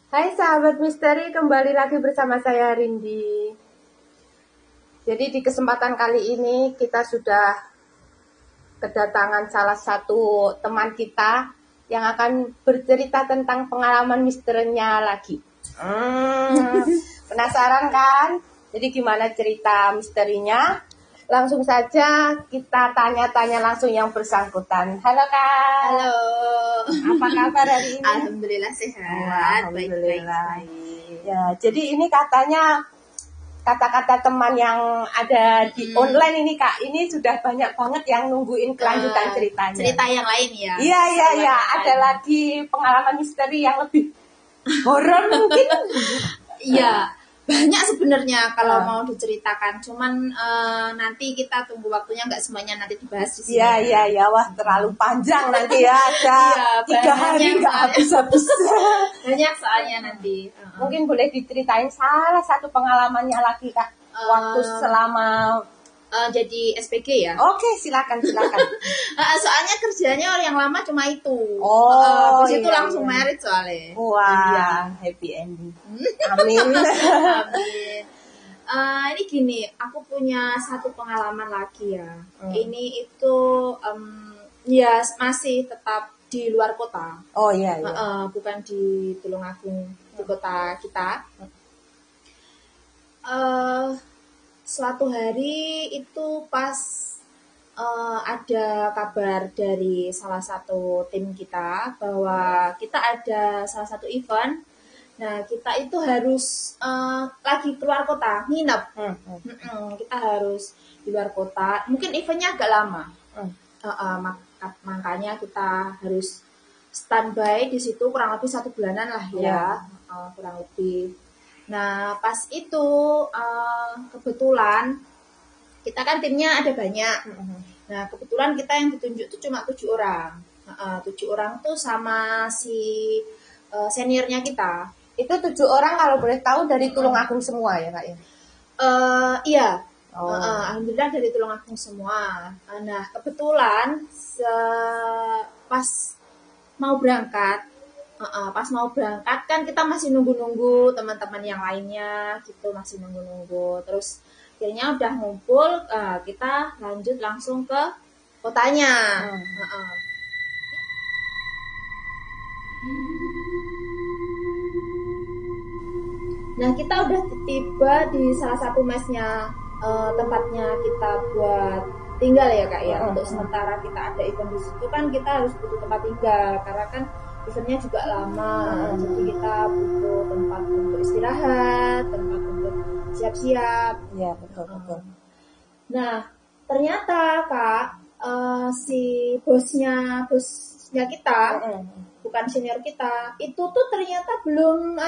Hai sahabat misteri, kembali lagi bersama saya Rindi. Jadi di kesempatan kali ini kita sudah kedatangan salah satu teman kita yang akan bercerita tentang pengalaman misterinya lagi. Penasaran kan? Jadi gimana cerita misterinya? Langsung saja kita tanya-tanya langsung yang bersangkutan. Halo Kak. Halo. Apa kabar hari ini? Alhamdulillah sehat. Alhamdulillah. Ya, jadi ini katanya kata-kata teman yang ada di online ini Kak, ini sudah banyak banget yang nungguin kelanjutan ceritanya. Cerita yang lain ya? Iya. Ada lagi pengalaman misteri yang lebih horor mungkin? Iya, banyak sebenarnya kalau mau diceritakan. Cuman nanti kita tunggu waktunya, nggak semuanya nanti dibahas di sini. Iya. Wah, terlalu panjang nanti ya. Ada 3 hari nggak habis-habis. Banyak soalnya nanti. Mungkin boleh diceritain salah satu pengalamannya lagi Kak, waktu selama jadi SPG ya? Oke, silakan. Soalnya kerjanya yang lama cuma itu. Habis itu langsung married soalnya. Wah, happy ending. Amin. Amin. Ini gini, aku punya satu pengalaman lagi ya. Ini itu ya masih tetap di luar kota. Oh iya. Bukan di Tulungagung, di kota kita. Suatu hari itu pas ada kabar dari salah satu tim kita bahwa kita ada salah satu event. Nah, kita itu harus lagi keluar kota, nginep. Kita harus di luar kota. Mungkin eventnya agak lama. Makanya kita harus standby di situ kurang lebih 1 bulanan lah ya. Kurang lebih. Nah, pas itu kebetulan kita kan timnya ada banyak. Nah, kebetulan kita yang ditunjuk tuh cuma 7 orang. 7 orang tuh sama si seniornya kita. Itu 7 orang kalau boleh tahu dari Tulungagung semua ya Kak ya? Iya. Alhamdulillah dari Tulungagung semua. Nah, kebetulan pas mau berangkat kan kita masih nunggu-nunggu teman-teman yang lainnya gitu, masih nunggu-nunggu. Terus akhirnya udah ngumpul, kita lanjut langsung ke kotanya. Nah, kita udah tiba di salah satu mesnya, tempatnya kita buat tinggal ya Kak ya. Untuk sementara kita ada event di situ kan kita harus butuh tempat tinggal karena kan eventnya juga lama. Jadi kita butuh tempat untuk istirahat, tempat untuk siap-siap. Iya, betul. Nah, ternyata Kak, si bosnya kita, bukan senior kita, itu tuh ternyata belum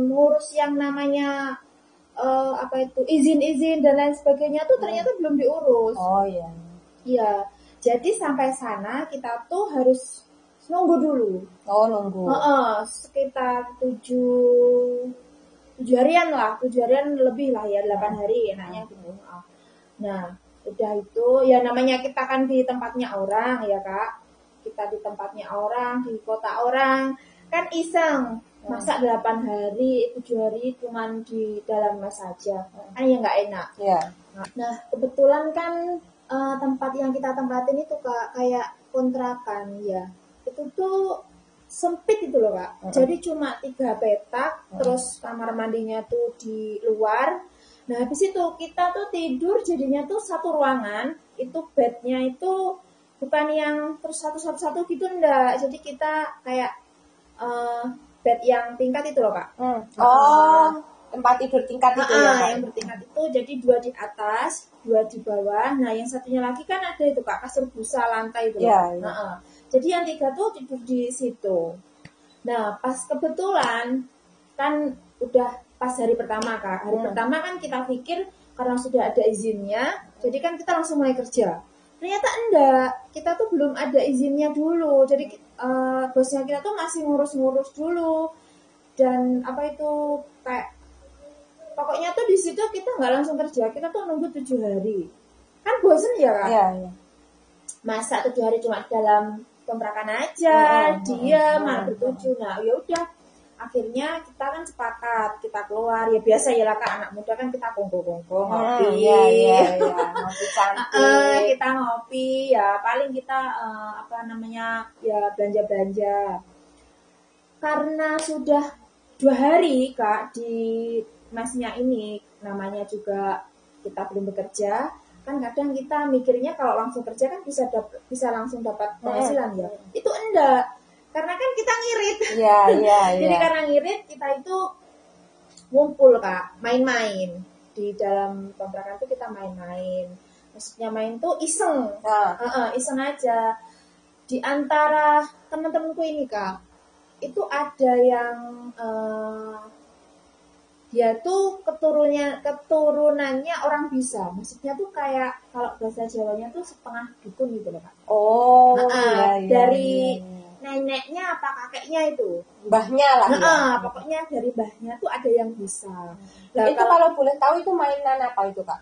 ngurus yang namanya izin dan lain sebagainya tuh ternyata belum diurus. Oh iya. Iya. Jadi sampai sana kita tuh harus nunggu dulu. Oh, nunggu. Sekitar 7 harian lah, 7 harian lebih lah ya, 8 hari enaknya gitu. Nah, udah itu ya namanya kita kan di tempatnya orang ya Kak. Kita di tempatnya orang, di kota orang, kan iseng. Masa 8 hari, 7 hari cuman di dalam mes saja. Kan ya nggak enak. Iya. Nah, kebetulan kan tempat yang kita tempatin itu kayak kontrakan ya. Itu tuh sempit itu loh Kak. Jadi cuma 3 petak, terus kamar mandinya tuh di luar. Nah, habis itu kita tuh tidur jadinya tuh satu ruangan, itu bednya itu bukan yang terus satu-satu gitu enggak. Jadi kita kayak bed yang tingkat itu loh Kak. Tempat tidur tingkat itu ya Kak? Yang bertingkat itu jadi 2 di atas, 2 di bawah. Nah, yang satunya lagi kan ada itu Kak, kasur busa lantai itu. Iya. Jadi yang 3 tuh tidur di situ. Nah, pas kebetulan kan udah pas hari pertama Kak. Hari pertama kan kita pikir karena sudah ada izinnya, jadi kan kita langsung mulai kerja. Ternyata enggak, kita tuh belum ada izinnya dulu. Jadi bosnya kita tuh masih ngurus-ngurus dulu. Dan kayak pokoknya tuh di situ kita nggak langsung kerja, kita tuh nunggu 7 hari. Kan bosen ya Kak? Iya. Masa 7 hari cuma dalam kontrakan aja, diam, malah bertujuh. Nah, ya udah akhirnya kita kan sepakat kita keluar, ya biasa ya lah Kak, anak muda kan kita kongko-kongko ngopi. Iya, ngopi cantik. Kita ngopi ya, paling kita ya belanja-belanja. Karena sudah 2 hari Kak di mesnya ini, namanya juga kita belum bekerja, kan kadang kita mikirnya kalau langsung kerja kan bisa langsung dapat penghasilan ya. Itu enggak. Karena kan kita ngirit. Iya. Jadi karena ngirit kita itu ngumpul Kak, main-main. Di dalam kontrakan itu kita main-main. Maksudnya main tuh iseng. Iseng aja. Di antara teman-temanku ini Kak, itu ada yang dia tuh keturunannya orang bisa. Maksudnya tuh kayak kalau bahasa Jawanya tuh setengah dukun gitu loh Kak. Oh, dari neneknya apa kakeknya itu, mbahnya lah. Pokoknya dari mbahnya tuh ada yang bisa. Nah, itu kalau boleh tahu itu mainan apa itu Kak?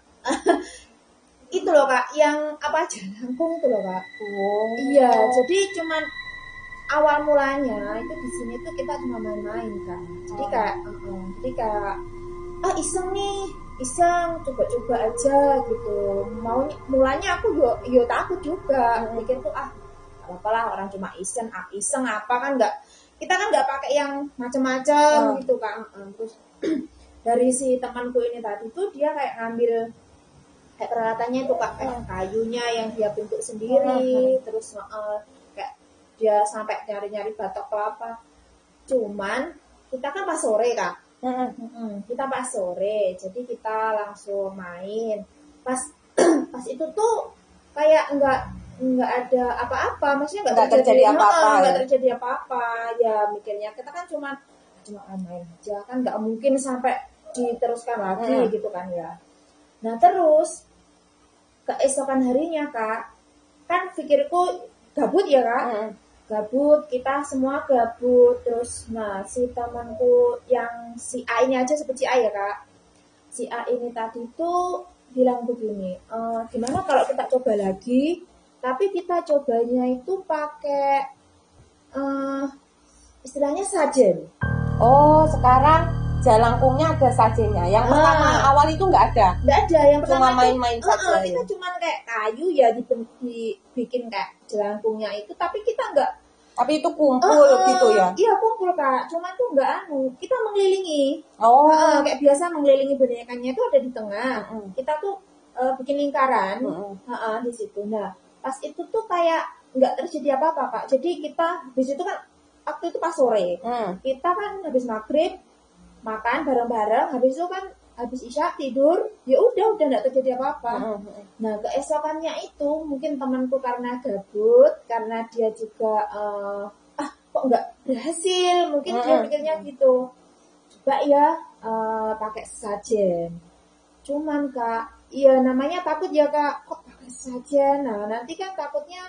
Itu loh Kak, yang apa jalangkung itu loh Kak. Oh. Iya, jadi cuman awal mulanya itu di sini tuh kita cuma main-main Kak. Jadi kayak iseng coba-coba aja gitu. Mulanya aku yo takut juga, mikir tuh apalah orang cuma iseng apa kan kita kan nggak pakai yang macam-macam gitu kan. Terus dari si temanku ini tadi tuh dia kayak ngambil kayak peralatannya itu kayak kayunya yang dia bentuk sendiri, terus kayak dia sampai nyari-nyari batok kelapa. Cuman kita kan pas sore Kak, kita pas sore, jadi kita langsung main. Pas itu tuh kayak nggak ada apa-apa, maksudnya nggak terjadi apa-apa ya. Mikirnya kita kan cuma main aja kan, nggak mungkin sampai diteruskan lagi gitu kan ya. Nah terus keesokan harinya Kak, kan pikirku gabut ya Kak, gabut, kita semua gabut. Terus nah si temanku yang si A ini aja, sebut si A ya Kak, si A ini tadi tuh bilang begini, gimana kalau kita coba lagi, tapi kita cobanya itu pakai istilahnya sajen. Oh, sekarang jalangkungnya ada sajennya. Yang pertama awal itu nggak ada. Yang cuma main-main saja. Kita cuma kayak kayu ya dibikin kayak jalangkungnya itu, tapi kita nggak. Tapi itu kumpul gitu ya? Iya kumpul Kak, cuma tuh nggak kita mengelilingi. Kayak biasa mengelilingi bonekanya itu ada di tengah. Kita tuh bikin lingkaran di situ. Nah pas itu tuh kayak nggak terjadi apa-apa Kak. Jadi kita habis itu kan waktu itu pas sore, kita kan habis maghrib makan bareng-bareng, habis itu kan habis isya tidur, ya udah nggak terjadi apa-apa. Nah keesokannya itu mungkin temanku karena gabut, karena dia juga kok nggak berhasil, mungkin dia pikirnya gitu, coba ya pakai sajen. Cuman Kak, iya namanya takut ya Kak, kok pakai sajen. Nah nanti kan takutnya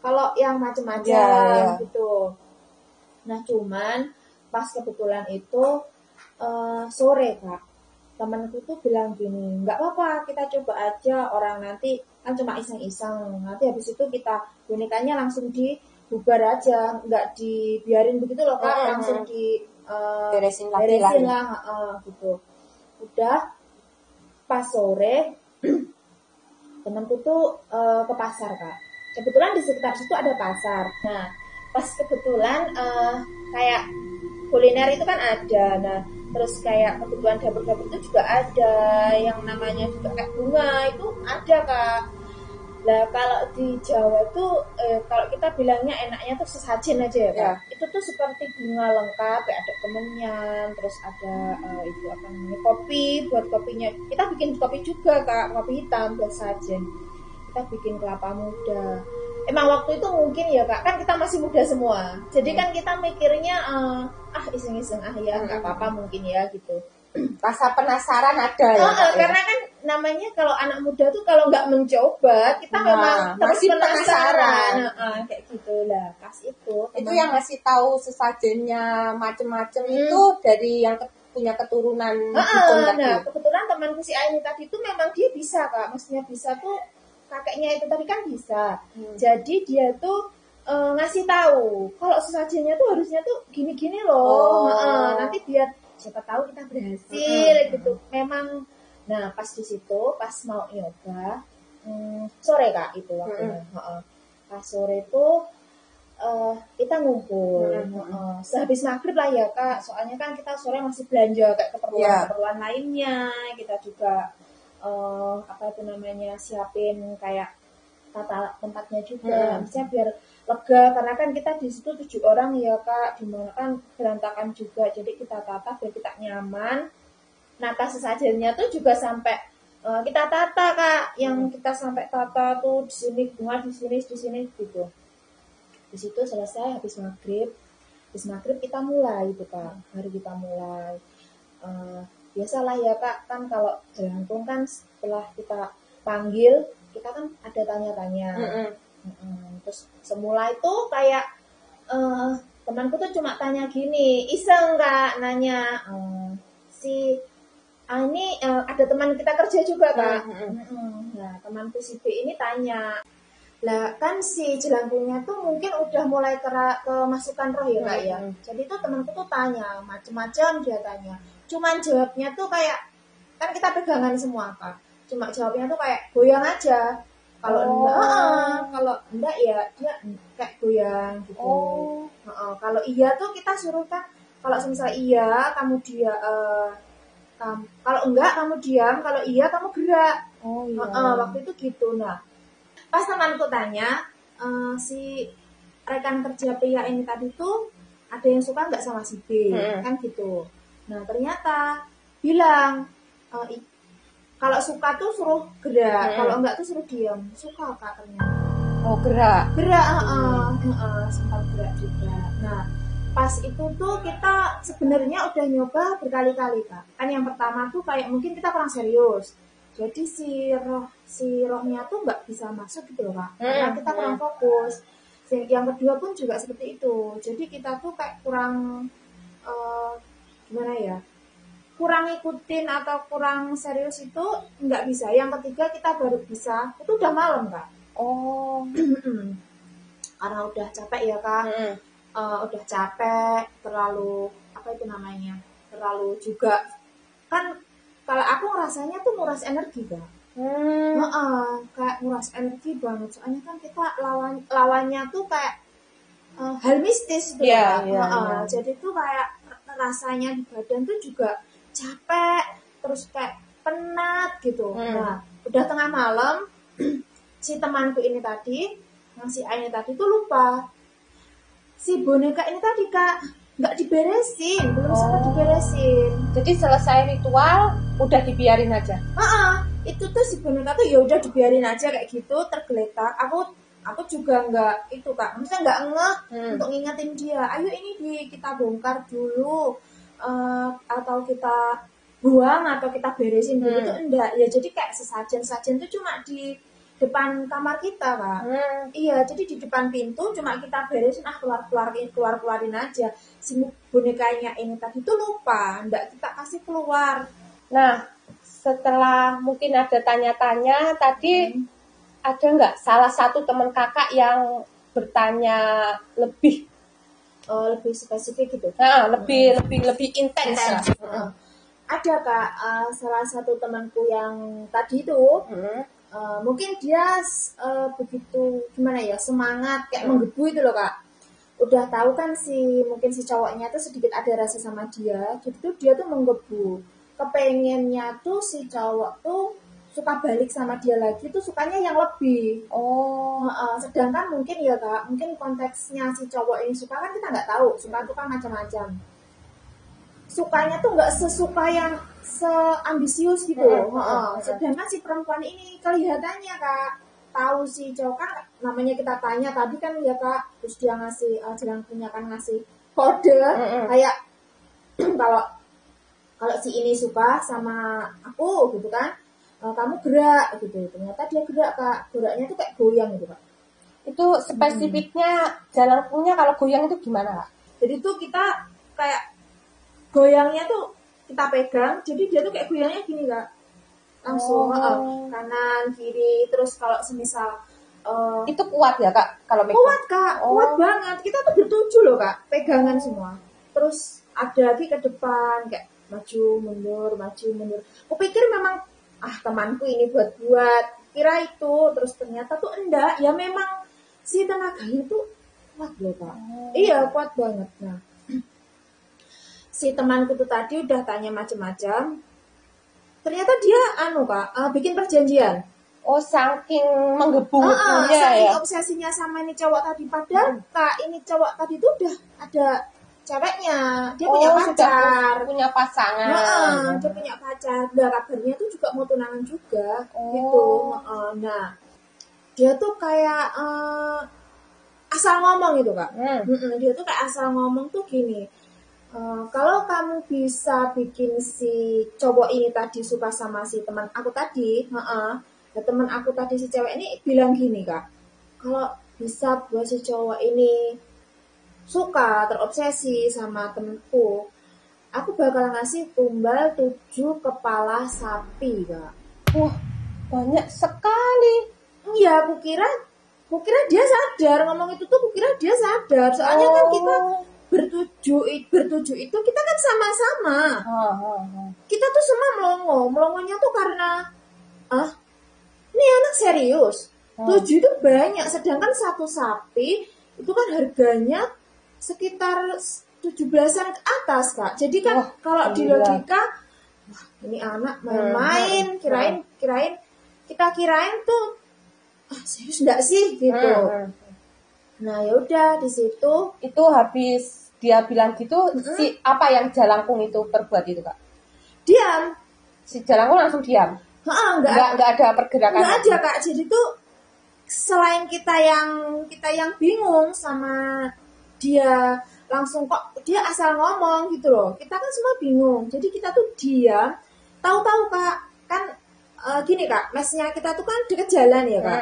kalau yang macam-macam gitu. Nah cuman pas kebetulan itu sore Kak, temanku tuh bilang gini, nggak apa-apa kita coba aja, orang nanti kan cuma iseng-iseng, nanti habis itu kita bonekanya langsung dibubar aja, nggak dibiarin begitu loh Kak, langsung beresin lah gitu. Udah pas sore temanku tuh ke pasar Kak, kebetulan di sekitar situ ada pasar. Nah pas kebetulan kayak kuliner itu kan ada, nah terus kayak kebutuhan dapur-dapur itu juga ada, yang namanya juga kayak bunga itu ada Kak. Nah kalau di Jawa tuh kalau kita bilangnya enaknya tuh sesajen aja ya Kak. Itu tuh seperti bunga lengkap, kayak ada kemenyan, terus ada itu apa namanya, kopi, buat kopinya kita bikin kopi juga Kak, kopi hitam buat sajen. Kita bikin kelapa muda. Emang waktu itu mungkin ya Kak, kan kita masih muda semua, jadi kan kita mikirnya iseng-iseng ya nggak apa-apa mungkin ya gitu. Rasa penasaran ada ya karena kan namanya kalau anak muda tuh kalau nggak mencoba kita memang terus penasaran. Kayak gitulah. Pas itu yang ngasih tahu sesajennya macem-macem itu dari yang punya keturunan dukun tadi. Nah kebetulan temanku si Aini tadi itu memang dia bisa Kak, maksudnya bisa tuh kakeknya itu tadi kan bisa. Jadi dia tuh ngasih tahu kalau sesajennya tuh harusnya tuh gini-gini loh. Nanti biar siapa tahu kita berhasil gitu. Memang nah pas di situ pas mau yoga sore Kak itu waktunya. Pas sore tuh kita ngumpul sehabis maghrib lah ya Kak, soalnya kan kita sore masih belanja kayak keperluan lainnya, kita juga apa itu namanya siapin kayak tata tempatnya juga, misalnya biar lega karena kan kita di situ 7 orang ya Kak, dimana kan berantakan juga, jadi kita tata biar kita nyaman. Nah tas sesajennya tuh juga sampai kita tata Kak, yang kita sampai tata tuh di sini bunga di sini gitu. Di situ selesai habis maghrib kita mulai itu Kak, hari kita mulai biasalah ya Kak, kan kalau jelangkung kan setelah kita panggil kita kan ada tanya-tanya. Terus semula itu kayak temanku tuh cuma tanya gini, iseng Kak nanya ini ada teman kita kerja juga Kak. Nah temanku si B ini tanya, lah kan si jelangkungnya tuh mungkin udah mulai kemasukan roh ya Kak ya. Jadi tuh temanku tuh tanya macem-macem, dia tanya. Cuman jawabnya tuh kayak kan kita pegangan semua Kak. Cuma jawabnya tuh kayak goyang aja. Kalau enggak ya dia kayak goyang gitu. Kalau iya tuh kita suruh kan, kalau misalnya iya kamu dia kalau enggak kamu diam, kalau iya kamu gerak. Waktu itu gitu. Nah pas temanku tanya si rekan kerja pria ini tadi tuh ada yang suka nggak sama si B kan gitu. Nah ternyata bilang kalau suka tuh suruh gerak, kalau enggak tuh suruh diam. Suka Kak ternyata. Gerak sempat gerak juga. Nah pas itu tuh kita sebenarnya udah nyoba berkali-kali Kak. Kan yang pertama tuh kayak mungkin kita kurang serius. Jadi si rohnya tuh nggak bisa masuk gitu loh Kak. Karena kita kurang fokus. Yang kedua pun juga seperti itu. Jadi kita tuh kayak kurang gimana ya? Kurang ikutin atau kurang serius itu nggak bisa. Yang ketiga kita baru bisa. Itu udah malam Kak. Karena udah capek ya Kak. Udah capek, terlalu apa itu namanya? Terlalu juga kan kalau aku rasanya tuh nguras energi Kak. Kayak nguras energi banget. Soalnya kan kita lawannya tuh kayak hal mistis tuh Kak. Jadi tuh kayak rasanya di badan tuh juga capek, terus kayak penat gitu. Nah, udah tengah malam, si temanku ini tadi, yang si A ini tadi tuh lupa. Si boneka ini tadi Kak, nggak diberesin, belum sempat diberesin. Jadi selesai ritual, udah dibiarin aja? Itu tuh si boneka tuh ya udah dibiarin aja kayak gitu, tergeletak. Aku juga nggak itu Kak, maksudnya nggak ngeh untuk ngingetin dia. Ayo ini kita bongkar dulu. Atau kita buang atau kita beresin dulu tuh enggak ya, jadi kayak sesajen tuh cuma di depan kamar kita Kak. Iya, jadi di depan pintu cuma kita beresin keluarin aja. Si bonekanya ini tadi tuh lupa, enggak kita kasih keluar. Nah setelah mungkin ada tanya-tanya tadi, ada nggak salah satu teman kakak yang bertanya lebih spesifik gitu. Nah, lebih intens lah. Ada Kak, salah satu temanku yang tadi itu mungkin dia begitu gimana ya, semangat kayak menggebu itu loh Kak. Udah tahu kan mungkin si cowoknya tuh sedikit ada rasa sama dia, jadi tuh dia tuh menggebu. Kepengennya tuh si cowok tuh suka balik sama dia lagi, tuh sukanya yang lebih. Sedangkan mungkin ya Kak, mungkin konteksnya si cowok ini suka kan kita nggak tahu, suka itu kan macam-macam. Sukanya tuh nggak sesuka yang seambisius gitu. Sedangkan si perempuan ini kelihatannya Kak, tahu si cowok kan, namanya kita tanya tadi kan ya Kak, terus dia ngasih jelangkungnya kan ngasih kode kayak kalau si ini suka sama aku gitu kan, kamu gerak gitu. Ternyata dia gerak Kak, geraknya tuh kayak goyang gitu Kak. Itu spesifiknya jelangkungnya kalau goyang itu gimana Kak? Jadi tuh kita kayak goyangnya tuh kita pegang, jadi dia tuh kayak goyangnya gini Kak, langsung kanan kiri. Terus kalau semisal Itu kuat ya kak kalau megang? Kuat kak, kuat banget. Kita tuh bertujuh loh kak, pegangan semua. Terus ada lagi ke depan kayak maju mundur. Kupikir memang temanku ini buat kira itu, terus ternyata tuh enggak. Ya memang si tenaganya tuh kuat loh kak. Iya kuat banget. Nah si temanku tuh tadi udah tanya macam-macam. Ternyata dia bikin perjanjian. Oh, saking menggebu-gebunya saking ya. obsesinya sama ini cowok tadi. Padahal kak, ini cowok tadi tuh udah ada ceweknya. Dia punya pacar. Punya pasangan. Dia punya pacar. Udah kabarnya tuh juga mau tunangan juga. Gitu. Nah, dia tuh kayak asal ngomong gitu kak. Dia tuh kayak asal ngomong tuh gini. Kalau kamu bisa bikin si cowok ini tadi suka sama si teman aku tadi, teman aku tadi si cewek ini bilang gini kak, kalau bisa buat si cowok ini suka, terobsesi sama temenku, aku bakal ngasih tumbal 7 kepala sapi kak. Wah, banyak sekali. Iya, kukira dia sadar ngomong itu tuh, kukira dia sadar. Soalnya kan kita bertujuh itu kita kan sama-sama. Kita tuh semua melongonya tuh karena ini anak serius. 7 itu banyak, sedangkan satu sapi itu kan harganya sekitar 17-an ke atas kak. Jadi kan kalau di logika, wah ini anak main-main, kita kirain tuh serius enggak sih gitu. Nah yaudah di situ itu habis dia bilang gitu, si apa yang Jalangkung itu perbuat itu kak? Diam. Si Jalangkung langsung diam. Enggak ada pergerakan. Enggak ada kak. Jadi tuh selain kita yang bingung sama dia, langsung kok dia asal ngomong gitu loh. Kita kan semua bingung. Jadi kita tuh diam. Tahu-tahu kak, kan gini kak, mesnya kita tuh kan deket jalan ya kak.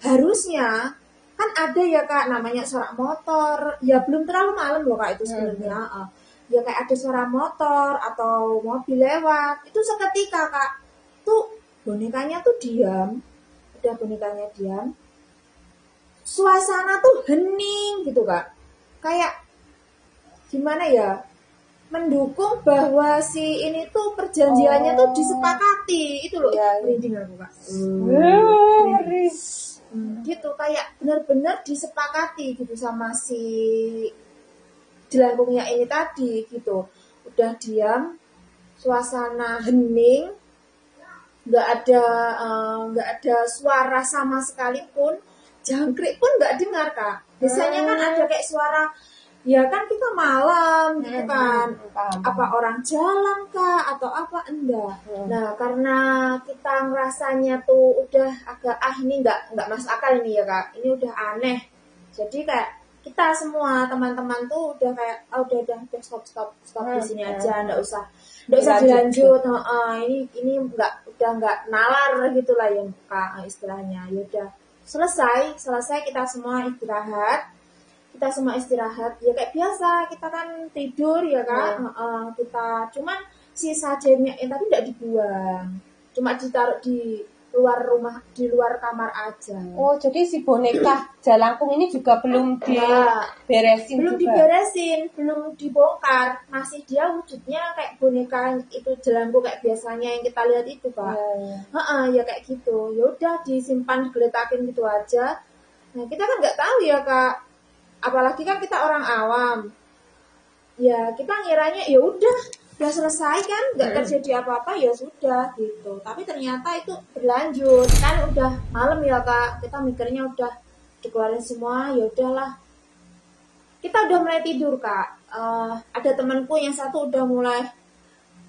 Harusnya kan ada ya kak namanya suara motor, ya belum terlalu malam loh kak itu sebenarnya. Ya kayak ada suara motor atau mobil lewat, itu seketika kak tuh bonekanya tuh diam. Udah bonekanya diam, suasana tuh hening gitu kak, kayak gimana ya, mendukung bahwa si ini tuh perjanjiannya tuh disepakati itu loh. Merinding aku kak. Gitu kayak benar-benar disepakati gitu sama si Jalangkungnya ini tadi gitu. Udah diam, suasana hening, nggak ada suara sama sekalipun, jangkrik pun nggak dengar kak. Biasanya kan ada kayak suara, ya kan kita malam gitu kan, apa orang jalan kak atau apa, enggak. Nah karena kita ngerasanya tuh udah agak ini nggak masuk akal ini ya kak, ini udah aneh. Jadi kayak kita semua teman-teman tuh udah kayak udah stop di sini aja, nggak usah dilanjut. Ini udah nggak nalar gitulah ya kak istilahnya. Ya udah selesai kita semua istirahat. Ya kayak biasa kita kan tidur ya kan. Kita cuman sisa jamnya tadi tidak dibuang, cuma ditaruh di luar rumah, di luar kamar aja. Oh jadi si boneka Jalangkung ini juga belum diberesin? Belum dibongkar, masih dia wujudnya kayak boneka itu Jalangkung kayak biasanya yang kita lihat itu kak. Ya kayak gitu. Ya udah disimpan, digeletakin gitu aja. Nah kita kan nggak tahu ya kak, apalagi kan kita orang awam, ya kita ngiranya ya udah selesai kan, nggak terjadi apa-apa, ya sudah gitu. Tapi ternyata itu berlanjut kan, udah malam ya kak, kita mikirnya udah dikeluarin semua, ya udahlah, kita udah mulai tidur kak. Ada temanku yang satu udah mulai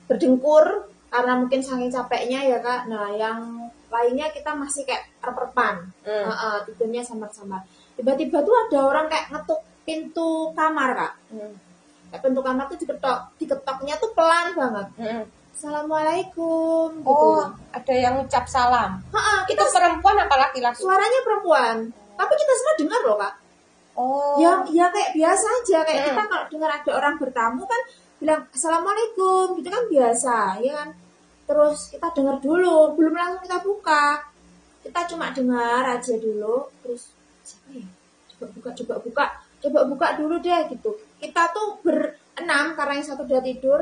berdengkur karena mungkin saking capeknya ya kak. Nah yang lainnya kita masih kayak rep-repan, tidurnya samar-samar. Tiba-tiba tuh ada orang kayak ngetuk pintu kamar kak. Kayak pintu kamar tuh diketoknya tuh pelan banget. Assalamualaikum gitu. Oh ada yang ucap salam. Itu perempuan apa laki-laki? Suaranya perempuan, tapi kita semua dengar loh kak. Oh ya kayak biasa aja, kayak kita kalau dengar ada orang bertamu kan bilang assalamualaikum gitu kan biasa ya kan. Terus kita dengar dulu, belum langsung kita buka. kita cuma dengar aja dulu, terus siapa ya, coba buka dulu deh gitu. Kita tuh berenam karena yang satu udah tidur,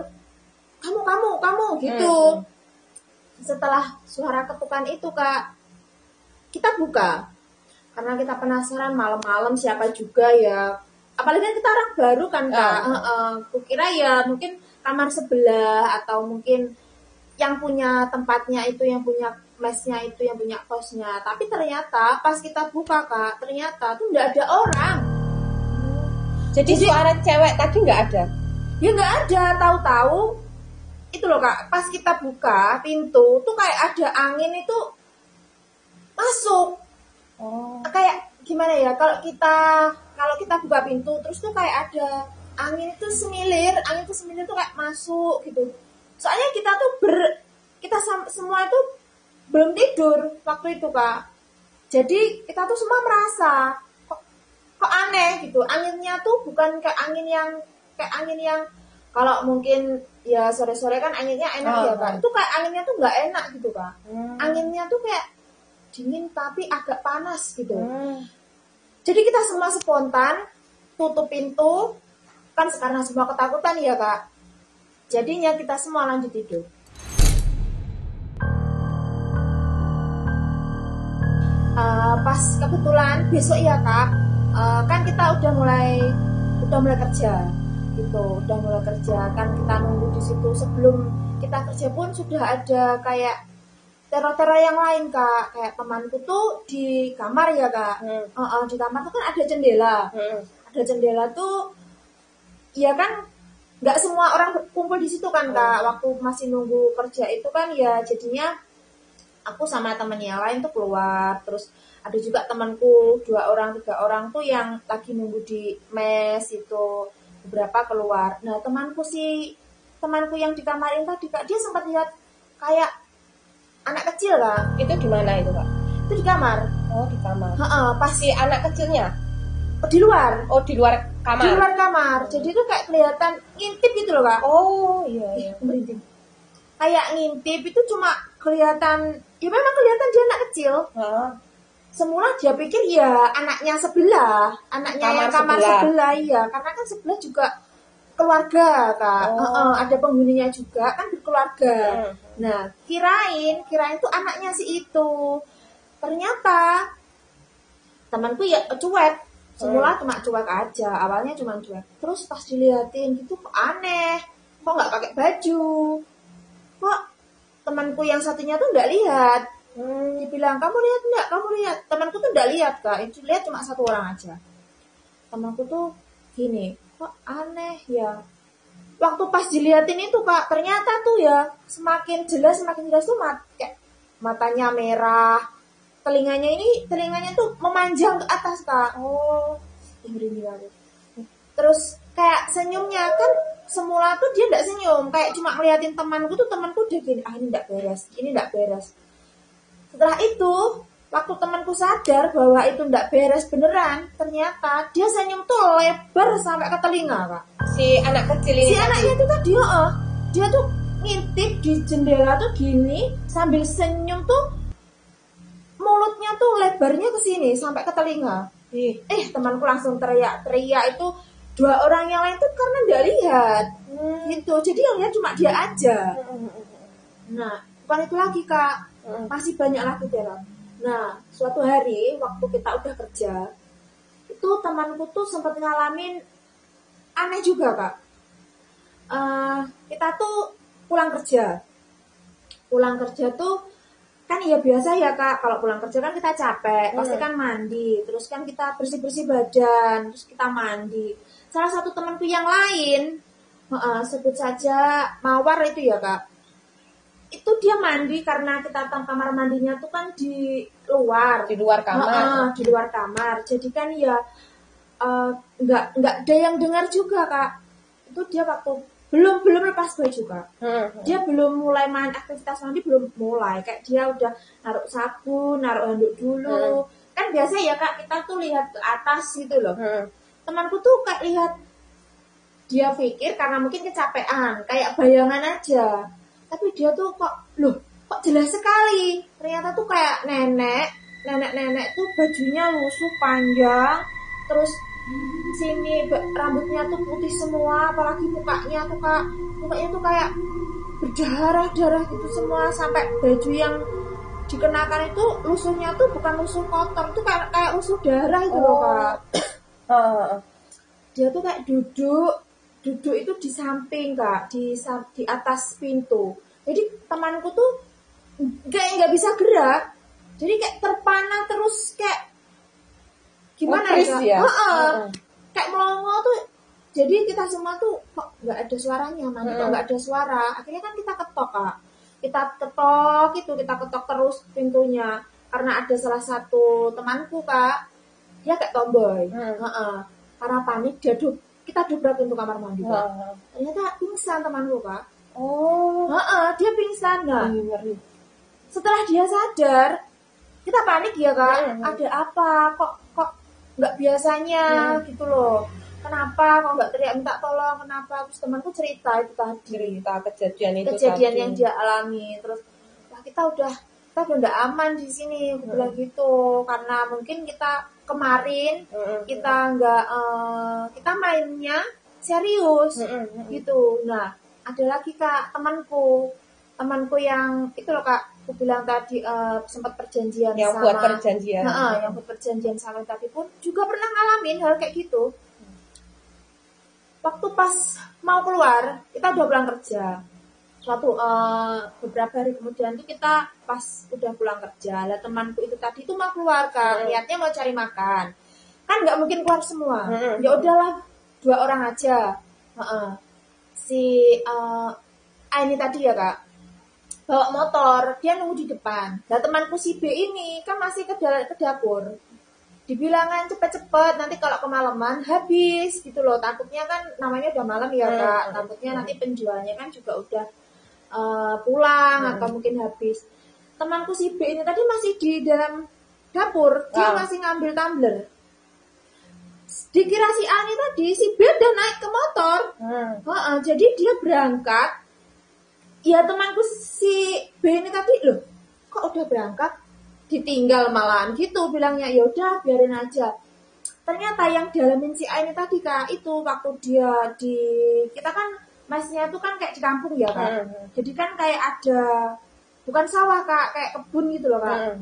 kamu gitu. Setelah suara ketukan itu Kak, kita buka karena kita penasaran malam-malam siapa juga ya, apalagi kan kita orang baru kan Kak. Kukira ya mungkin kamar sebelah atau mungkin yang punya tempatnya itu, yang punya mesnya itu, yang punya kosnya. Tapi ternyata pas kita buka Kak, ternyata tuh nggak ada orang. Jadi suara cewek tadi nggak ada? Ya nggak ada, tahu-tahu itu loh Kak, pas kita buka pintu tuh kayak ada angin itu masuk. Kayak gimana ya, kalau kita buka pintu terus tuh kayak ada angin itu semilir tuh kayak masuk gitu. Soalnya kita semua itu belum tidur waktu itu Kak. Jadi kita tuh semua merasa kok aneh gitu. Anginnya tuh bukan kayak angin yang kalau mungkin ya sore-sore kan anginnya enak ya Kak. Itu kayak anginnya tuh nggak enak gitu Kak. Anginnya tuh kayak dingin tapi agak panas gitu. Jadi kita semua spontan tutup pintu kan karena semua ketakutan ya Kak. Jadinya kita semua lanjut tidur. Pas kebetulan besok ya Kak, kan kita udah mulai kerja gitu, udah mulai kerja kan, kita nunggu di situ. Sebelum kita kerja pun sudah ada kayak teror-teror yang lain Kak. Kayak temanku tuh di kamar ya Kak. Di kamar tuh kan ada jendela. Ada jendela tuh ya kan, nggak semua orang kumpul di situ kan Kak. Waktu masih nunggu kerja itu kan ya, jadinya aku sama temen yang lain tuh keluar. Terus ada juga temanku 2 orang 3 orang tuh yang lagi nunggu di mes itu, beberapa keluar. Nah temanku yang di kamar ini tadi Kak, dia sempat lihat kayak anak kecil Kak. Itu di mana itu Kak? Itu di kamar. Oh di kamar. Pas si anak kecilnya? Di luar. Oh di luar kamar. Di luar kamar. Jadi itu kayak kelihatan ngintip gitu loh Kak. Oh iya. Merintih. Kayak ngintip itu cuma kelihatan, ya memang kelihatan dia anak kecil. Semula dia pikir ya anaknya sebelah, anaknya kamar sebelah ya, karena kan sebelah juga keluarga Kak. Ada penghuninya juga kan, berkeluarga. Nah kirain tuh anaknya si itu. Ternyata temanku ya cuek. Semula cuma cuek aja, awalnya cuma cuek. Terus pas diliatin gitu kok aneh, kok nggak pakai baju, kok temanku yang satunya tuh nggak lihat. Dibilang kamu lihat nggak, temanku tuh nggak lihat Kak, itu lihat cuma 1 orang aja. Temanku tuh gini, kok aneh ya. Waktu pas diliatin itu Kak, ternyata tuh ya semakin jelas tuh kayak matanya merah, telinganya tuh memanjang ke atas Kak. Terus kayak senyumnya kan, semula tuh dia nggak senyum, kayak cuma ngeliatin temanku udah gini, ini nggak beres. Setelah itu, waktu temanku sadar bahwa itu nggak beres beneran, ternyata dia senyum tuh lebar sampai ke telinga Kak. Si anak kecil ini. Si anaknya itu tadi dia tuh ngintip di jendela tuh gini, sambil senyum tuh mulutnya tuh lebarnya ke sini sampai ke telinga. Temanku langsung teriak itu. 2 orang yang lain tuh karena nggak lihat gitu, jadi yang lihat cuma dia aja. Nah bukan itu lagi Kak, masih banyak lagi teror. Nah suatu hari waktu kita udah kerja itu, temanku tuh sempat ngalamin aneh juga Kak. Kita tuh pulang kerja tuh kan ya biasa ya Kak, kalau pulang kerja kan kita capek, pasti kan mandi, terus kan kita bersih badan, terus kita mandi. Salah satu temanku yang lain, sebut saja Mawar itu ya Kak, itu dia mandi karena kita kamar mandinya tuh kan di luar kamar. Di luar kamar, jadi kan ya nggak ada yang dengar juga Kak. Itu dia waktu belum lepas baju Kak. Dia belum mulai aktivitas mandi, belum mulai, kayak dia udah naruh sabun, naruh handuk dulu. Kan biasa ya Kak, kita tuh lihat ke atas gitu loh. Temanku tuh kayak lihat, dia pikir karena mungkin kecapean, kayak bayangan aja. Tapi dia tuh kok, loh kok jelas sekali. Ternyata tuh kayak nenek tuh bajunya lusuh panjang, terus sini rambutnya tuh putih semua, apalagi mukanya tuh kayak berdarah-darah gitu semua, sampai baju yang dikenakan itu lusuhnya tuh bukan lusuh kotor, tuh kayak lusuh darah itu loh Kak. Dia tuh kayak duduk itu di samping Kak, di atas pintu. Jadi temanku tuh kayak nggak bisa gerak, jadi kayak terpana terus, kayak gimana ya? Kayak melongo tuh. Jadi kita semua tuh kok nggak ada suaranya, nanti kok nggak ada suara. Akhirnya kan kita ketok Kak, kita ketok terus pintunya, karena ada salah satu temanku Kak, dia kayak tomboy. Karena panik kita dobrak pintu kamar mandi Kak. Ternyata pingsan temanku Kak. Dia pingsan nggak. Setelah dia sadar, kita panik ya Kak. Ada apa? Kok nggak biasanya gitu loh. Kenapa kok nggak teriak minta tolong? Kenapa? Terus temanku cerita itu tadi. Cerita kejadian yang dia alami. Terus kita udah nggak aman di sini. Aku bilang gitu. Karena mungkin kita kemarin kita nggak kita mainnya serius gitu. Nah, ada lagi Kak temanku yang itu loh Kak, aku bilang tadi sempat perjanjian yang sama buat perjanjian. yang buat perjanjian sama tadi pun juga pernah ngalamin hal kayak gitu. Waktu pas mau keluar, kita udah pulang kerja. Beberapa hari kemudian tuh kita pas udah pulang kerja, lah temanku itu tadi tuh mau keluar Kak, niatnya mau cari makan. Kan nggak mungkin keluar semua. Ya udahlah, 2 orang aja. Si ini tadi ya Kak, bawa motor, dia nunggu di depan. Nah temanku si B ini kan masih ke dapur. Dibilangan cepet-cepet, nanti kalau kemalaman habis gitu loh. Takutnya kan namanya udah malam ya Kak, takutnya nanti penjualnya kan juga udah pulang atau mungkin habis. Temanku si B ini tadi masih di dalam dapur, dia masih ngambil tumbler. Dikira si A ini tadi, si B udah naik ke motor. Jadi dia berangkat. Ya temanku si B ini tadi, loh kok udah berangkat ditinggal malahan gitu, bilangnya ya udah biarin aja. Ternyata yang dialamin si A ini tadi Kak, itu waktu dia kita kan masnya tuh kan kayak di kampung ya Kak. Jadi kan kayak ada, bukan sawah Kak, kayak kebun gitu loh Kak.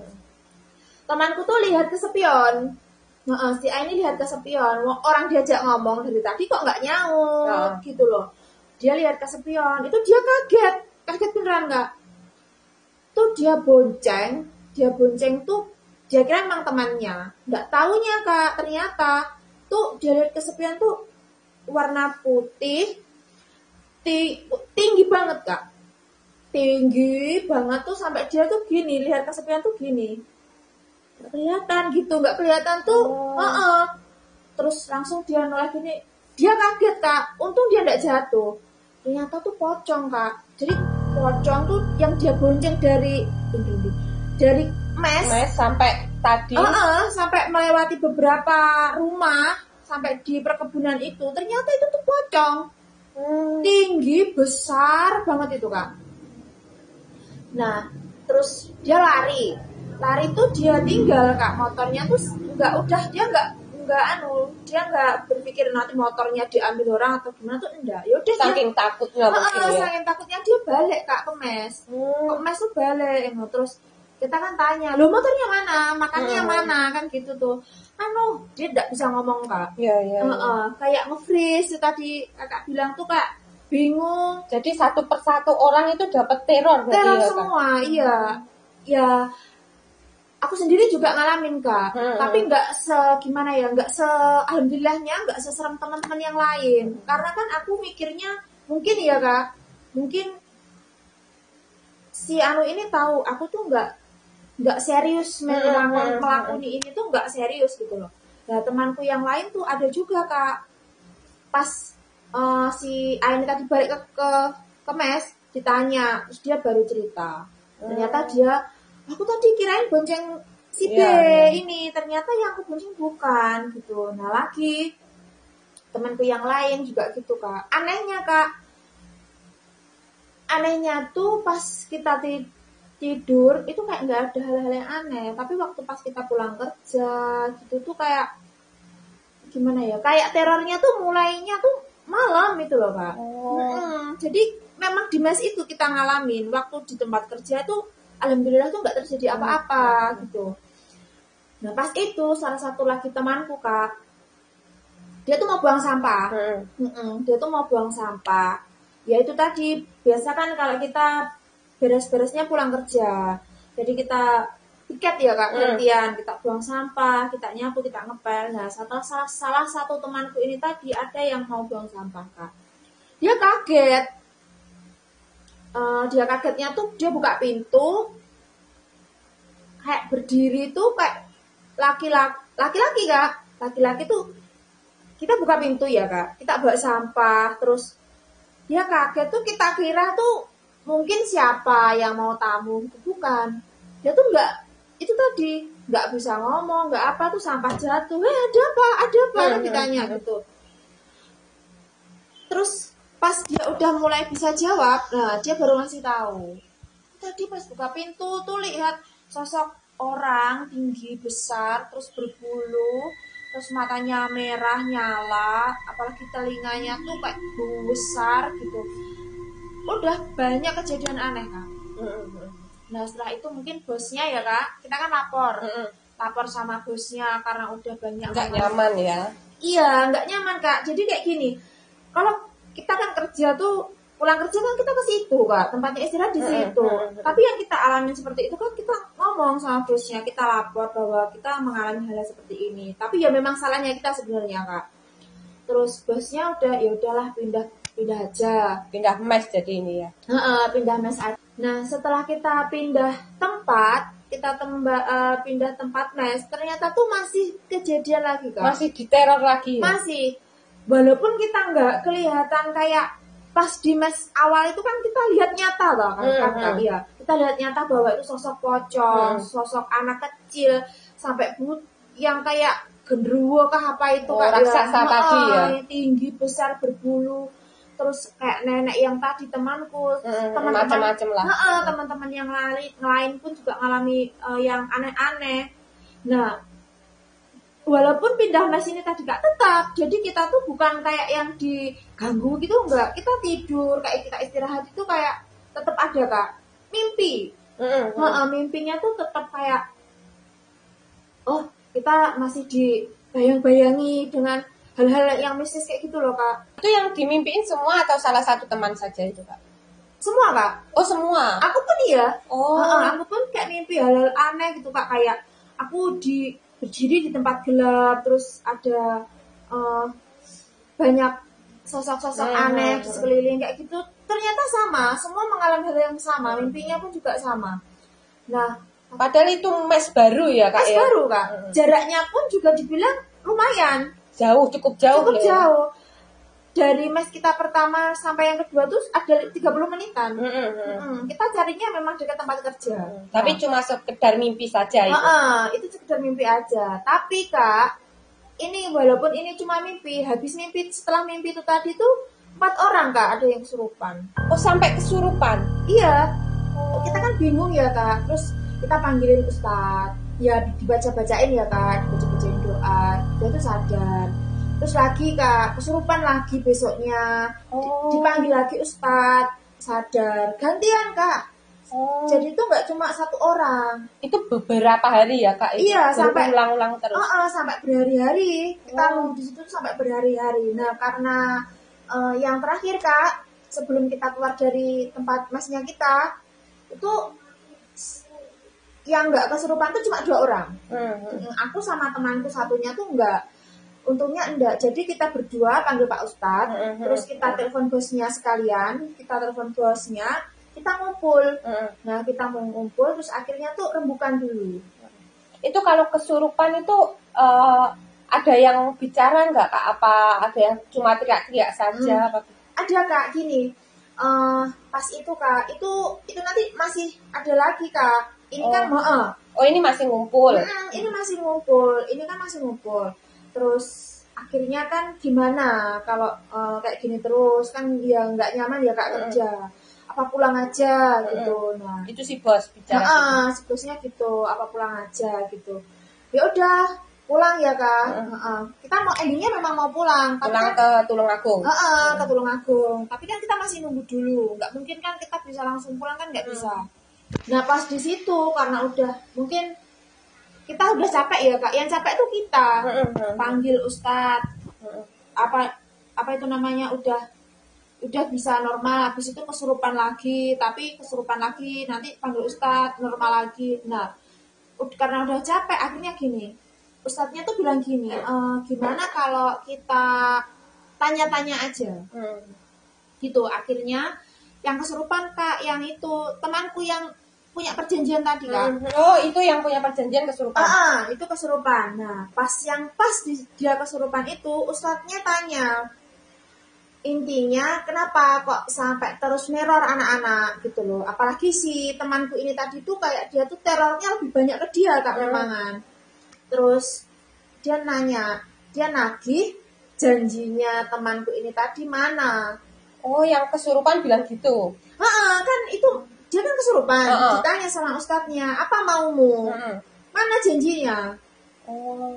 Temanku tuh lihat ke spion. Si A ini lihat ke spion, orang diajak ngomong dari tadi kok nggak nyaut gitu loh. Dia lihat ke spion, itu dia kaget beneran Kak. Tuh dia bonceng tuh, dia kira emang temannya. Nggak taunya Kak, ternyata tuh dia lihat ke spion tuh warna putih, tinggi banget Kak. Tinggi banget tuh, sampai dia tuh gini, lihat ke spion tuh gini. Nggak kelihatan tuh. Terus langsung dia noleh gini, dia kaget Kak, untung dia nggak jatuh. Ternyata tuh pocong Kak. Jadi pocong tuh yang dia bonceng dari mes sampai tadi sampai melewati beberapa rumah sampai di perkebunan itu, ternyata itu tuh pocong. Tinggi besar banget itu Kak. Nah terus dia lari tuh dia tinggal Kak, motornya tuh dia nggak berpikir nanti motornya diambil orang atau gimana tuh, enggak. Ya udah saking takutnya saking takutnya dia balik Kak ke mes. Ke mes tuh balik. Terus kita kan tanya, lo motornya mana, makannya mana, kan gitu tuh. Dia tidak bisa ngomong Kak. Kayak nge-freeze tadi Kakak bilang tuh Kak, bingung. Jadi satu persatu orang itu dapat teror semua. Iya ya, aku sendiri juga ngalamin Kak. Tapi nggak alhamdulillahnya nggak seserem teman-teman yang lain. Karena kan aku mikirnya mungkin ya Kak, mungkin si Anu ini tahu aku tuh nggak serius melakoni ini tuh, nggak serius gitu loh. Nah temanku yang lain tuh ada juga Kak, pas si A ini tadi balik ke mes, ditanya, terus dia baru cerita. Ternyata aku tadi kirain bonceng si B ini, ternyata yang aku bonceng bukan gitu. Nah lagi temanku yang lain juga gitu Kak. Anehnya tuh pas kita tidur itu kayak nggak ada hal-hal yang aneh, tapi waktu pas kita pulang kerja gitu tuh kayak gimana ya, kayak terornya tuh mulainya tuh malam itu loh Kak. Jadi memang di mes itu kita ngalamin, waktu di tempat kerja tuh alhamdulillah tuh nggak terjadi apa-apa gitu. Nah pas itu salah satu lagi temanku Kak, dia tuh mau buang sampah. Dia tuh mau buang sampah. Ya itu tadi, biasa kan kalau kita beres-beresnya pulang kerja, jadi kita tiket ya Kak, gantian, kita buang sampah, kita nyapu, kita ngepel. Nah salah satu temanku ini tadi ada yang mau buang sampah Kak. Dia kaget. Dia kagetnya tuh dia buka pintu, kayak berdiri tuh kayak laki-laki Kak. Laki-laki tuh, kita buka pintu ya Kak, kita bawa sampah, terus dia kaget tuh, kita kira tuh mungkin siapa yang mau tamu, bukan. Dia tuh itu tadi nggak bisa ngomong, nggak apa, tuh sampah jatuh, ada apa ditanya gitu. Terus pas dia udah mulai bisa jawab, nah dia baru ngasih tahu, tadi pas buka pintu tuh lihat sosok orang tinggi besar, terus berbulu, terus matanya merah nyala, apalagi telinganya tuh kayak besar gitu. Udah banyak kejadian aneh Kak. Nah setelah itu mungkin bosnya ya Kak, kita kan lapor sama bosnya karena udah banyak nggak nyaman ya. Iya nggak nyaman Kak. Jadi kayak gini, kalau kita kan kerja tuh, pulang kerja kan kita ke situ Kak, tempatnya istirahat di situ. Tapi yang kita alami seperti itu kan kita ngomong sama bosnya, kita lapor bahwa kita mengalami hal seperti ini. Tapi ya memang salahnya kita sebenarnya Kak. Terus bosnya udah, ya udahlah pindah aja, pindah mes jadi ini ya. Pindah mes aja. Nah setelah kita pindah tempat, pindah tempat mes, ternyata tuh masih kejadian lagi Kak. Masih diteror lagi ya? Masih, walaupun kita nggak kelihatan kayak pas di mes awal itu kan kita lihat nyata loh kan ya, kita lihat nyata bahwa itu sosok pocong, sosok anak kecil, sampai yang kayak genderuwo kah apa itu kayak raksasa tadi ya, tinggi besar berbulu. Terus kayak nenek yang tadi temanku, macam-macam lah. Teman-teman yang lain pun juga ngalami yang aneh-aneh. Nah, walaupun pindah mes ini tadi gak tetap, jadi kita tuh bukan kayak yang diganggu gitu, enggak. Kita tidur, kayak kita istirahat itu kayak tetap ada Kak, mimpi. Mimpinya tuh tetap kayak, oh kita masih dibayang-bayangi dengan hal-hal yang mistis kayak gitu loh Kak. Itu yang dimimpiin semua atau salah satu teman saja itu Kak? Semua Kak. Oh semua? Aku pun iya. Aku pun kayak mimpi hal-hal aneh gitu Kak. Kayak aku berdiri di tempat gelap, terus ada banyak sosok-sosok aneh di sekeliling kayak gitu. Ternyata sama, semua mengalami hal yang sama, mimpinya pun juga sama. Nah, padahal itu mes baru ya Kak? Mes baru Kak. Jaraknya pun juga dibilang lumayan. Cukup jauh. Dari mes kita pertama sampai yang kedua tuh ada 30 menitan. Kita carinya memang dekat tempat kerja. Tapi cuma sekedar mimpi saja itu. Itu sekedar mimpi aja. Tapi Kak, ini walaupun ini cuma mimpi, habis mimpi, setelah mimpi itu tadi tuh 4 orang Kak ada yang kesurupan. Oh sampai kesurupan? Iya. Kita kan bingung ya Kak. Terus kita panggilin ustadz. Ya dibaca-bacain ya Kak, dibaca-bacain doa. Dia tuh sadar. Terus lagi Kak, kesurupan lagi besoknya. Dipanggil lagi ustadz, sadar. Gantian Kak. Jadi itu nggak cuma 1 orang. Itu beberapa hari ya Kak? Iya, sampai ulang-ulang terus. Sampai berhari-hari. Kita nunggu di situ sampai berhari-hari. Nah, karena yang terakhir Kak, sebelum kita keluar dari tempat mesnya kita, itu yang nggak kesurupan tuh cuma 2 orang. Aku sama temanku satunya tuh untungnya enggak. Jadi kita berdua panggil Pak Ustadz, terus kita telepon bosnya sekalian, kita ngumpul. Nah kita mau ngumpul, terus akhirnya tuh rembukan dulu. Itu kalau kesurupan itu ada yang bicara nggak Kak? Apa ada yang cuma teriak-teriak saja? Ada Kak, gini. Pas itu Kak, itu nanti masih ada lagi Kak. Ini kan ini masih ngumpul. Ini kan masih ngumpul. Terus akhirnya kan gimana kalau kayak gini terus kan ya nggak nyaman ya Kak kerja. apa pulang aja gitu. Nah, Itu si bos bicara. si bosnya gitu, apa pulang aja gitu. Ya udah pulang ya kak. Kita mau endingnya memang mau pulang, tapi Pulang kan ke Tulungagung. ke Tulungagung. Tapi kan kita masih nunggu dulu, nggak mungkin kan kita bisa langsung pulang kan nggak bisa. Nah pas di situ karena udah mungkin kita udah capek ya kak, yang capek tuh kita panggil ustadz apa itu namanya udah bisa normal, habis itu kesurupan lagi, tapi kesurupan lagi nanti panggil ustadz normal lagi. Nah karena udah capek akhirnya gini, ustadznya tuh bilang gini, gimana kalau kita tanya-tanya aja gitu. Akhirnya yang kesurupan kak, yang itu temanku yang punya perjanjian tadi kak. Oh itu yang punya perjanjian kesurupan. Itu kesurupan. Nah pas dia kesurupan itu ustadznya tanya, intinya kenapa kok sampai terus neror anak-anak gitu loh, apalagi si temanku ini tadi tuh kayak dia tuh terornya lebih banyak ke dia kak memang. Terus dia nagih janjinya temanku ini tadi mana. Oh yang kesurupan bilang gitu. Kan itu dia kan kesurupan. Ditanya sama ustadznya, apa maumu, mana janjinya.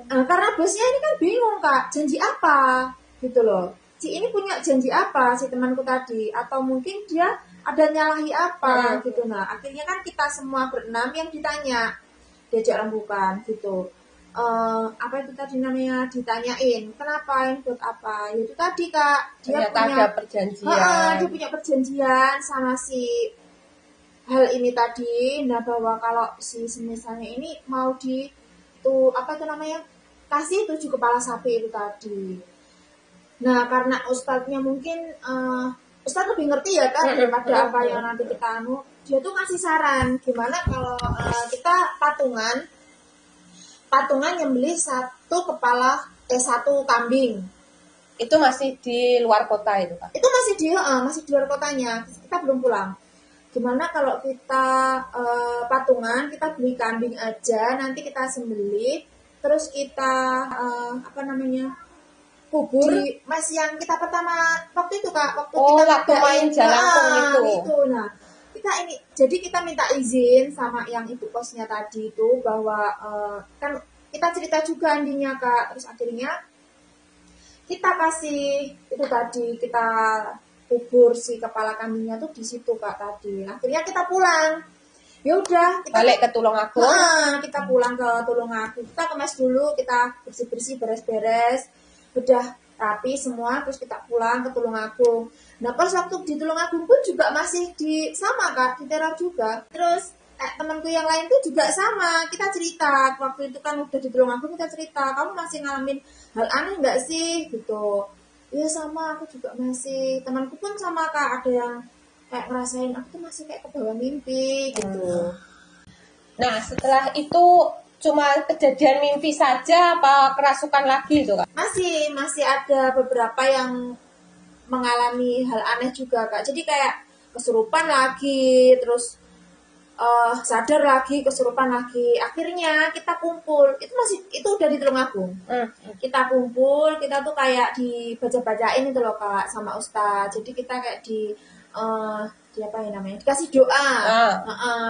Karena bosnya ini kan bingung kak, janji apa gitu loh. Si ini punya janji apa si temanku tadi, atau mungkin dia ada nyalahi apa gitu. Nah akhirnya kan kita semua berenam yang ditanyain gitu. Apa itu tadi namanya, ditanyain kenapa ini buat apa. Itu tadi kak, dia punya perjanjian. Dia punya perjanjian sama si hal ini tadi. Nah bahwa kalau si misalnya ini mau kasih 7 kepala sapi itu tadi. Nah karena ustadznya mungkin ustadz lebih ngerti ya kan daripada apa yang nanti kita dia tuh ngasih saran gimana kalau kita patungan nyembelih 1 kambing. Itu masih di luar kota itu kak? Itu masih di luar kotanya, kita belum pulang. Gimana kalau kita patungan, kita beli kambing aja, nanti kita sembelih, terus kita kubur di mas yang kita pertama waktu itu kak, waktu main Jalangkung itu. Nah kita minta izin sama yang ibu kosnya tadi itu bahwa kan kita cerita juga andinya kak, terus akhirnya kita kasih itu tadi, kita kubur si kepala kambingnya tuh di situ kak tadi. Akhirnya kita pulang. Ya udah, kita balik ke Tulungagung. Kita pulang ke Tulungagung. Kita kemas dulu, kita bersih-bersih, beres-beres, udah rapi semua, terus kita pulang ke Tulungagung. Nah pas waktu di Tulungagung pun juga masih sama kak, diteror juga. Terus temanku yang lain tuh juga sama, kita cerita waktu itu kan udah di Tulungagung, kita cerita, kamu masih ngalamin hal aneh nggak sih gitu. Iya sama, aku juga masih. Temanku pun sama kak, ada yang kayak ngerasain aku tuh masih kayak kebawa mimpi gitu. Nah setelah itu cuma kejadian mimpi saja apa kerasukan lagi itu kak? Masih ada beberapa yang mengalami hal aneh juga kak. Jadi kayak kesurupan lagi, terus sadar lagi, kesurupan lagi. Akhirnya kita kumpul, itu udah di Tulungagung. Kita kumpul, kita tuh kayak dibaca-bacain itu loh kak sama ustadz. Jadi kita kayak dikasih doa.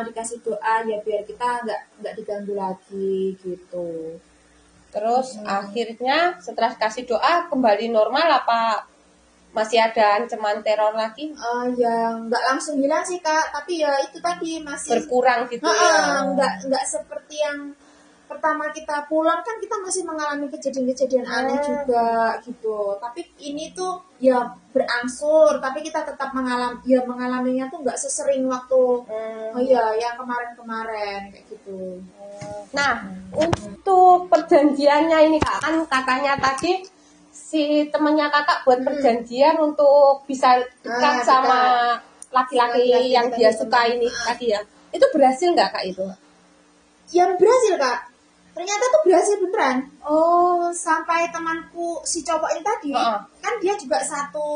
Dikasih doa ya biar kita nggak diganggu lagi gitu. Terus akhirnya setelah kasih doa kembali normal apa masih ada ancaman teror lagi? Ya nggak langsung hilang sih kak, tapi ya itu tadi masih berkurang gitu ya. Nggak seperti yang pertama kita pulang kan kita masih mengalami kejadian-kejadian aneh juga gitu. Tapi ini tuh ya berangsur, tapi kita tetap mengalaminya tuh nggak sesering waktu yang kemarin-kemarin kayak gitu. Nah untuk perjanjiannya ini kak, kan katanya tadi si temannya kakak buat perjanjian untuk bisa dekat sama laki-laki yang dia suka ini tadi ya. Itu berhasil nggak kak itu? Ya berhasil kak. Ternyata tuh berhasil beneran. Sampai temanku si cowok ini tadi, kan dia juga satu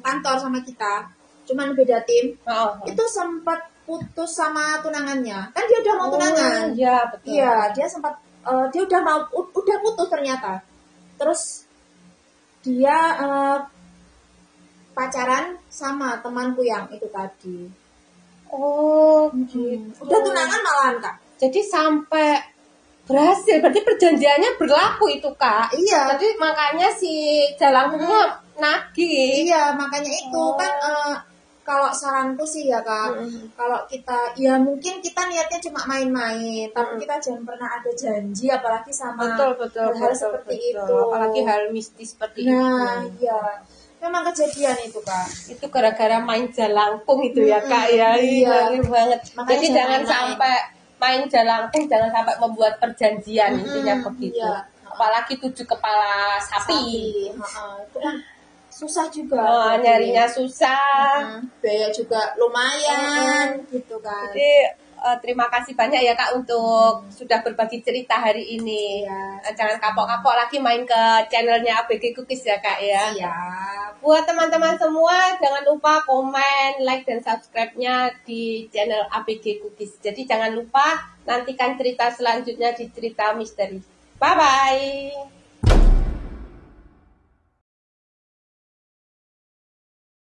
kantor sama kita, cuman beda tim. Itu sempat putus sama tunangannya. Kan dia udah mau tunangan. Iya betul. Iya, dia sempat dia udah putus ternyata. Terus dia pacaran sama temanku yang itu tadi. Oh, gitu. Udah tunangan malahan Kak. Jadi sampai berhasil, berarti perjanjiannya berlaku itu Kak. Iya. Jadi makanya si Jalangkungnya nagih. Iya, makanya itu kan kalau saranku sih ya Kak, kalau kita ya mungkin kita niatnya cuma main-main, tapi kita jangan pernah ada janji apalagi sama Betul, hal-hal seperti itu. Apalagi hal mistis seperti Nah, itu. iya. Memang kejadian itu Kak. Itu gara-gara main jalangkung itu ya Kak ya. Iya. Ngeri banget. Makanya Jadi jangan jangan main-main. sampai main jalangkung, jangan sampai membuat perjanjian, intinya begitu. iya. Apalagi 7 kepala sapi. Itu kan susah juga. Oh, nyarinya susah. Biaya juga lumayan gitu kan. Jadi terima kasih banyak ya Kak untuk sudah berbagi cerita hari ini. Iya. Jangan kapok-kapok lagi main ke channelnya ABG Cookies ya Kak ya. Iya. Buat teman-teman semua jangan lupa komen, like dan subscribe-nya di channel ABG Cookies. Jadi jangan lupa nantikan cerita selanjutnya di cerita misteri. Bye bye.